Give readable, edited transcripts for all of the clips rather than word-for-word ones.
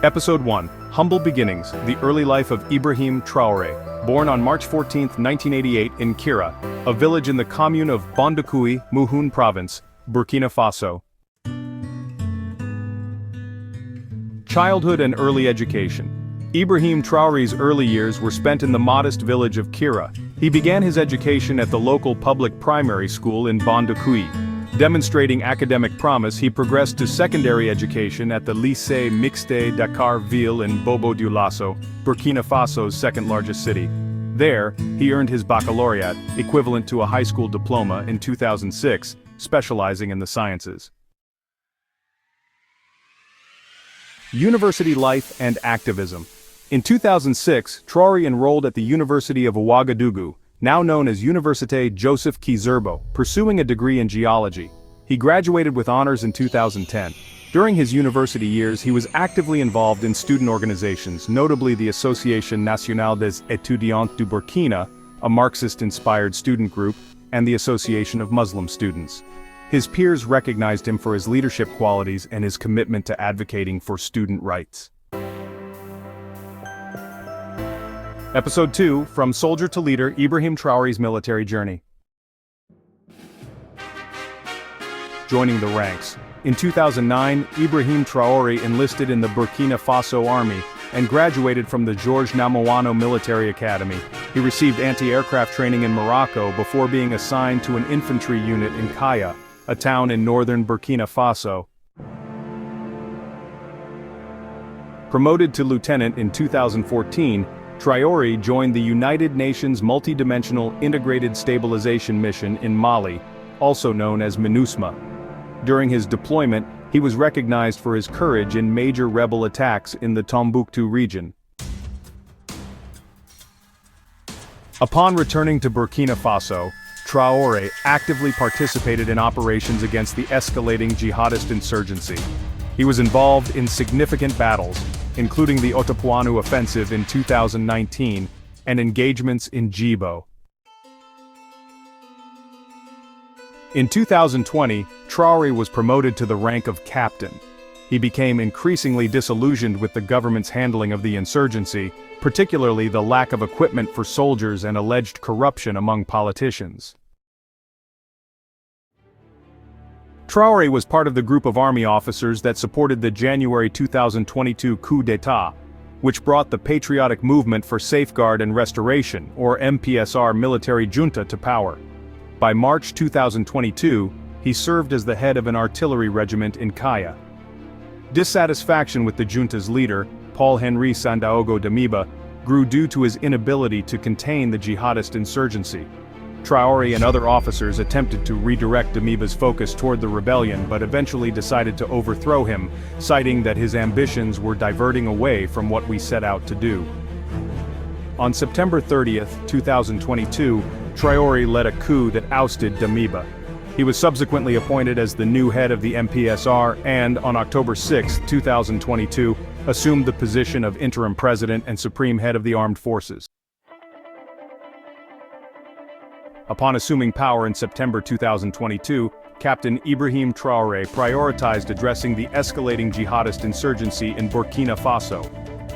Episode 1, Humble Beginnings, the early life of Ibrahim Traoré, born on March 14, 1988 in Kira, a village in the commune of Bondoukoui, Muhun Province, Burkina Faso. Childhood and early education. Ibrahim Traoré's early years were spent in the modest village of Kira. He began his education at the local public primary school in Bondoukoui. Demonstrating academic promise, he progressed to secondary education at the Lycée Mixte Dakar-Ville in Bobo-Dioulasso, Burkina Faso's second-largest city. There, he earned his baccalaureate, equivalent to a high school diploma, in 2006, specializing in the sciences. University life and activism. In 2006, Traoré enrolled at the University of Ouagadougou, now known as Université Joseph Kizerbo, pursuing a degree in geology. He graduated with honors in 2010. During his university years, he was actively involved in student organizations, notably the Association Nationale des Étudiants du Burkina, a Marxist-inspired student group, and the Association of Muslim Students. His peers recognized him for his leadership qualities and his commitment to advocating for student rights. Episode 2, From Soldier to Leader, Ibrahim Traoré's Military Journey. Joining the ranks. In 2009, Ibrahim Traoré enlisted in the Burkina Faso Army and graduated from the Georges Namoano Military Academy. He received anti-aircraft training in Morocco before being assigned to an infantry unit in Kaya, a town in northern Burkina Faso. Promoted to lieutenant in 2014, Traoré joined the United Nations Multidimensional Integrated Stabilization Mission in Mali, also known as MINUSMA. During his deployment, he was recognized for his courage in major rebel attacks in the Tombouctou region. Upon returning to Burkina Faso, Traoré actively participated in operations against the escalating jihadist insurgency. He was involved in significant battles, including the Otopuanu offensive in 2019, and engagements in Djibo. In 2020, Traoré was promoted to the rank of captain. He became increasingly disillusioned with the government's handling of the insurgency, particularly the lack of equipment for soldiers and alleged corruption among politicians. Traoré was part of the group of army officers that supported the January 2022 coup d'état, which brought the Patriotic Movement for Safeguard and Restoration, or MPSR military junta to power. By March 2022, he served as the head of an artillery regiment in Kaya. Dissatisfaction with the junta's leader, Paul-Henri Sandaogo Damiba, grew due to his inability to contain the jihadist insurgency. Traoré and other officers attempted to redirect Damiba's focus toward the rebellion but eventually decided to overthrow him, citing that his ambitions were diverting away from what we set out to do. On September 30, 2022, Traoré led a coup that ousted Damiba. He was subsequently appointed as the new head of the MPSR and, on October 6, 2022, assumed the position of interim president and supreme head of the armed forces. Upon assuming power in September 2022, Captain Ibrahim Traoré prioritized addressing the escalating jihadist insurgency in Burkina Faso.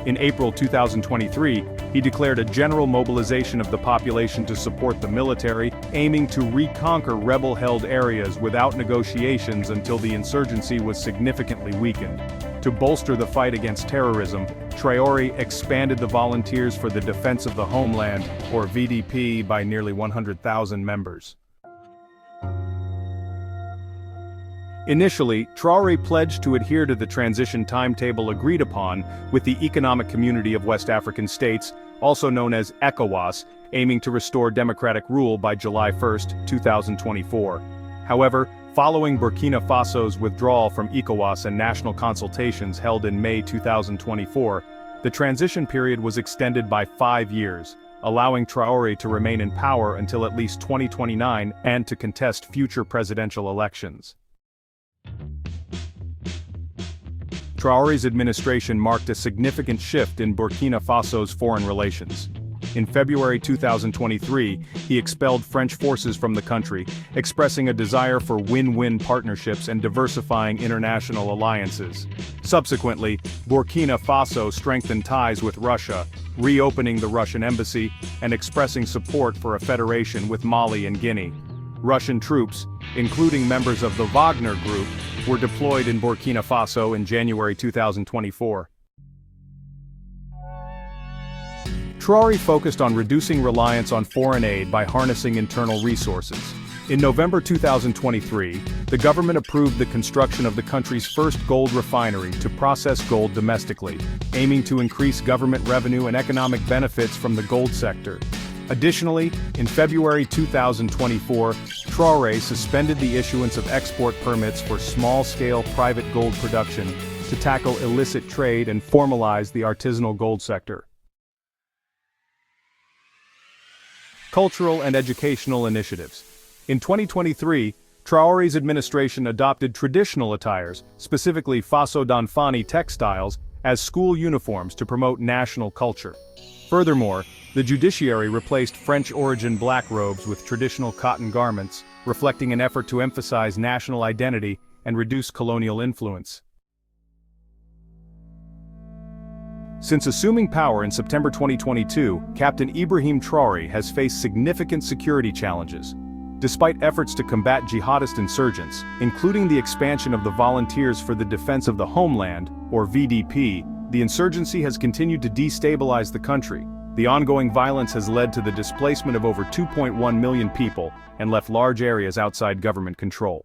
In April 2023, he declared a general mobilization of the population to support the military, aiming to reconquer rebel-held areas without negotiations until the insurgency was significantly weakened. To bolster the fight against terrorism, Traoré expanded the Volunteers for the Defense of the Homeland, or VDP, by nearly 100,000 members. Initially, Traoré pledged to adhere to the transition timetable agreed upon with the Economic Community of West African States, also known as ECOWAS, aiming to restore democratic rule by July 1, 2024. However, following Burkina Faso's withdrawal from ECOWAS and national consultations held in May 2024, the transition period was extended by 5 years, allowing Traoré to remain in power until at least 2029 and to contest future presidential elections. Traoré's administration marked a significant shift in Burkina Faso's foreign relations. In February 2023, he expelled French forces from the country, expressing a desire for win-win partnerships and diversifying international alliances. Subsequently, Burkina Faso strengthened ties with Russia, reopening the Russian embassy and expressing support for a federation with Mali and Guinea. Russian troops, including members of the Wagner Group, were deployed in Burkina Faso in January 2024. Traoré focused on reducing reliance on foreign aid by harnessing internal resources. In November 2023, the government approved the construction of the country's first gold refinery to process gold domestically, aiming to increase government revenue and economic benefits from the gold sector. Additionally, in February 2024, Traoré suspended the issuance of export permits for small-scale private gold production to tackle illicit trade and formalize the artisanal gold sector. Cultural and educational initiatives. In 2023, Traoré's administration adopted traditional attires, specifically Faso d'Anfani textiles, as school uniforms to promote national culture. Furthermore, the judiciary replaced French-origin black robes with traditional cotton garments, reflecting an effort to emphasize national identity and reduce colonial influence. Since assuming power in September 2022, Captain Ibrahim Traoré has faced significant security challenges. Despite efforts to combat jihadist insurgents, including the expansion of the Volunteers for the Defense of the Homeland, or VDP, the insurgency has continued to destabilize the country. The ongoing violence has led to the displacement of over 2.1 million people and left large areas outside government control.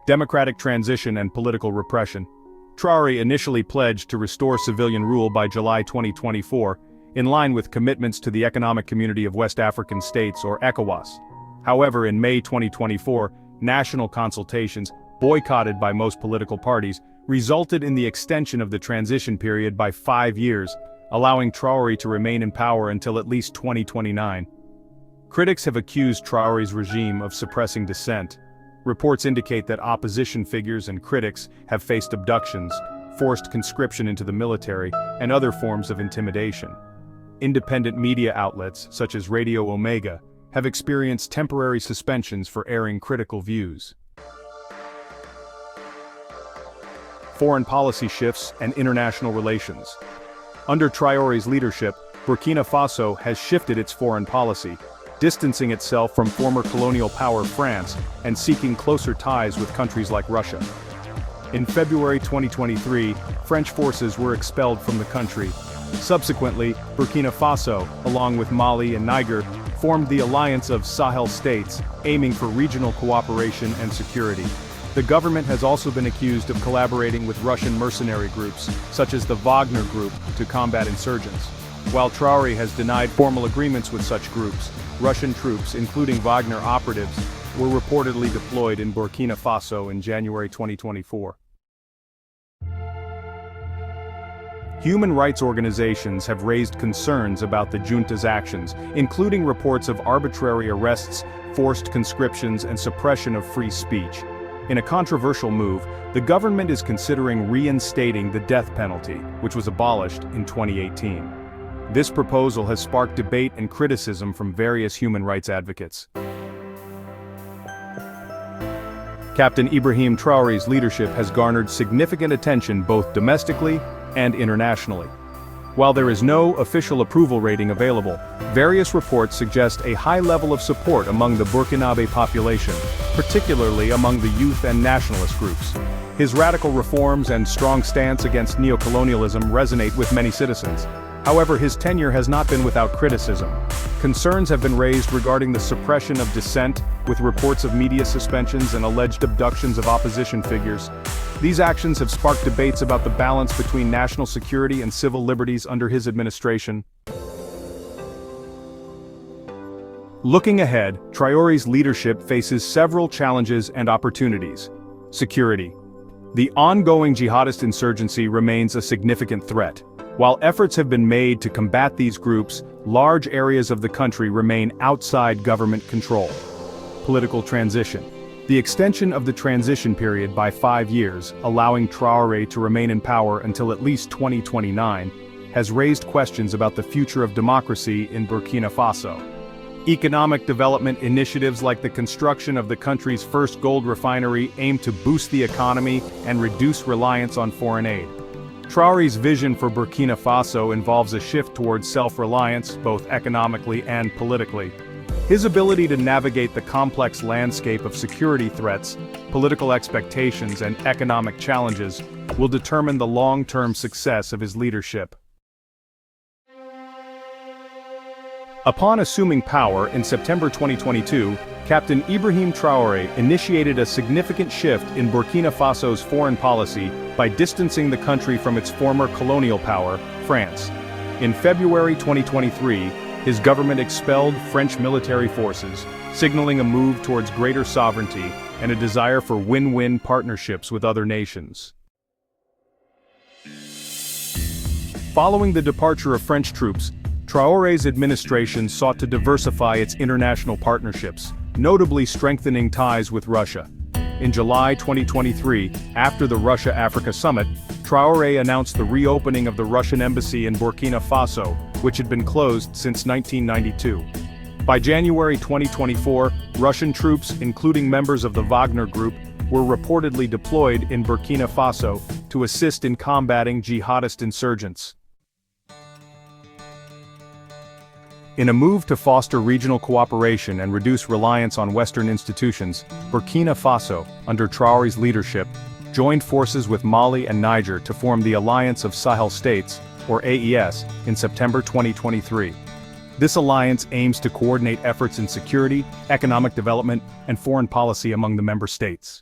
Democratic transition and political repression. Traoré initially pledged to restore civilian rule by July 2024, in line with commitments to the Economic Community of West African States or ECOWAS. However, in May 2024, national consultations, boycotted by most political parties, resulted in the extension of the transition period by 5 years, allowing Traoré to remain in power until at least 2029. Critics have accused Traoré's regime of suppressing dissent. Reports indicate that opposition figures and critics have faced abductions, forced conscription into the military, and other forms of intimidation. Independent media outlets, such as Radio Omega, have experienced temporary suspensions for airing critical views. Foreign policy shifts and international relations. Under Traoré's leadership, Burkina Faso has shifted its foreign policy, distancing itself from former colonial power France and seeking closer ties with countries like Russia. In February 2023, French forces were expelled from the country. Subsequently, Burkina Faso, along with Mali and Niger, formed the Alliance of Sahel States, aiming for regional cooperation and security. The government has also been accused of collaborating with Russian mercenary groups, such as the Wagner Group, to combat insurgents. While Traoré has denied formal agreements with such groups, Russian troops, including Wagner operatives, were reportedly deployed in Burkina Faso in January 2024. Human rights organizations have raised concerns about the junta's actions, including reports of arbitrary arrests, forced conscriptions, and suppression of free speech. In a controversial move, the government is considering reinstating the death penalty, which was abolished in 2018. This proposal has sparked debate and criticism from various human rights advocates. Captain Ibrahim Traoré's leadership has garnered significant attention both domestically and internationally. While there is no official approval rating available, various reports suggest a high level of support among the Burkinabe population, particularly among the youth and nationalist groups. His radical reforms and strong stance against neocolonialism resonate with many citizens. However, his tenure has not been without criticism. Concerns have been raised regarding the suppression of dissent, with reports of media suspensions and alleged abductions of opposition figures. These actions have sparked debates about the balance between national security and civil liberties under his administration. Looking ahead, Traoré's leadership faces several challenges and opportunities. Security. The ongoing jihadist insurgency remains a significant threat. While efforts have been made to combat these groups, large areas of the country remain outside government control. Political transition. The extension of the transition period by 5 years, allowing Traoré to remain in power until at least 2029, has raised questions about the future of democracy in Burkina Faso. Economic development initiatives like the construction of the country's first gold refinery aim to boost the economy and reduce reliance on foreign aid. Traoré's vision for Burkina Faso involves a shift towards self-reliance, both economically and politically. His ability to navigate the complex landscape of security threats, political expectations, and economic challenges will determine the long-term success of his leadership. Upon assuming power in September 2022, Captain Ibrahim Traoré initiated a significant shift in Burkina Faso's foreign policy by distancing the country from its former colonial power, France. In February 2023, his government expelled French military forces, signaling a move towards greater sovereignty and a desire for win-win partnerships with other nations. Following the departure of French troops, Traoré's administration sought to diversify its international partnerships, notably strengthening ties with Russia. In July 2023, after the Russia-Africa Summit, Traoré announced the reopening of the Russian embassy in Burkina Faso, which had been closed since 1992. By January 2024, Russian troops, including members of the Wagner Group, were reportedly deployed in Burkina Faso to assist in combating jihadist insurgents. In a move to foster regional cooperation and reduce reliance on Western institutions, Burkina Faso, under Traoré's leadership, joined forces with Mali and Niger to form the Alliance of Sahel States, or AES, in September 2023. This alliance aims to coordinate efforts in security, economic development, and foreign policy among the member states.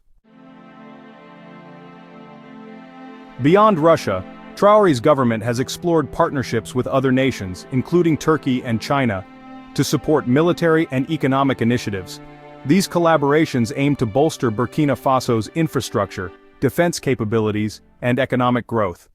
Beyond Russia, Traoré's government has explored partnerships with other nations, including Turkey and China, to support military and economic initiatives. These collaborations aim to bolster Burkina Faso's infrastructure, defense capabilities, and economic growth.